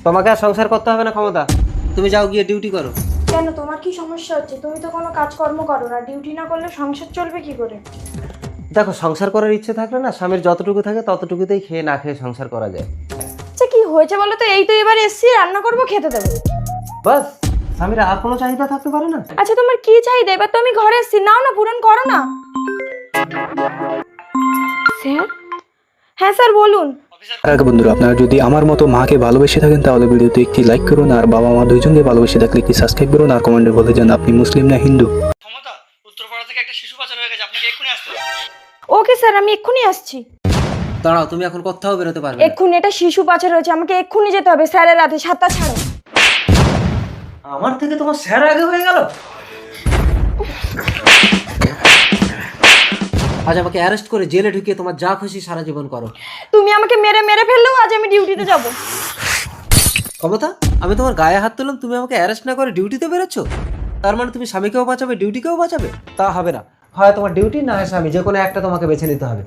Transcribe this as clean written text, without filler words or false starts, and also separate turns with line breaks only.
তোমাকে আর সংসার করতে হবে না ক্ষমতা, তুমি যাও গিয়ে ডিউটি করো।
কেন, তোমার কি সমস্যা হচ্ছে? তুমি তো কোনো কাজকর্ম করো না, ডিউটি না করলে সংসার চলবে কি করে?
দেখো, সংসার করার ইচ্ছে থাকলে না স্বামীর যতটুকু থাকে ততটুকুতেই খেয়ে না খেয়ে সংসার করা যায়।
আচ্ছা কি হয়েছে বলো তো? এই তো এবার এসছি, রান্না করবো, খেতে দেবো।
বাস, স্বামীর আর কোনো চাহিদা থাকতে পারে না?
আচ্ছা তোমার কি চাহিদা? এবার তো আমি ঘরে এসছি, নাও না, পূরণ করো না। স্যার? হ্যাঁ স্যার বলুন।
তার আগে বন্ধুরা, আপনারা যদি আমার মতো মাকে ভালোবেসে থাকেন তাহলে ভিডিওতে একটি লাইক করুন, আর বাবা মা দুইজনকে ভালোবেসে থাকলে একটি সাবস্ক্রাইব করুন, আর কমেন্টে বলে যান আপনি মুসলিম না হিন্দু।
ক্ষমতা, উত্তরপাড়া থেকে একটা শিশু পাচার হয়ে গেছে, আপনাকে এক্ষুনি আসতে হবে।
ওকে স্যার, আমি এক্ষুনি আসছি।
দাঁড়াও, তুমি এখন কোথাও বেরোতে পারবে না।
এক্ষুনি, এটা শিশু পাচার হয়েছে, আমাকে এক্ষুনি যেতে হবে স্যারের রাতে 7টা ছাড়ো।
আমার থেকে তোমার স্যার আগে হয়ে গেল। আজ আমাকে অ্যারেস্ট করে জেলে ঢুকিয়ে তোমার যা খুশি সারা জীবন করো।
তুমি আমাকে মেরে মেরে ফেললেও আজ আমি ডিউটিতে যাব।
ক্ষমতা, আমি তোমার গায়ে হাত তুললাম, তুমি আমাকে অ্যারেস্ট না করে ডিউটিতে বেরোচ্ছ? তার মানে তুমি স্বামীকেও বাঁচাবে, ডিউটিকেও বাঁচাবে? তা হবে না, হয় তোমার ডিউটি না হয় স্বামী, যে কোনো একটা তোমাকে বেছে নিতে হবে।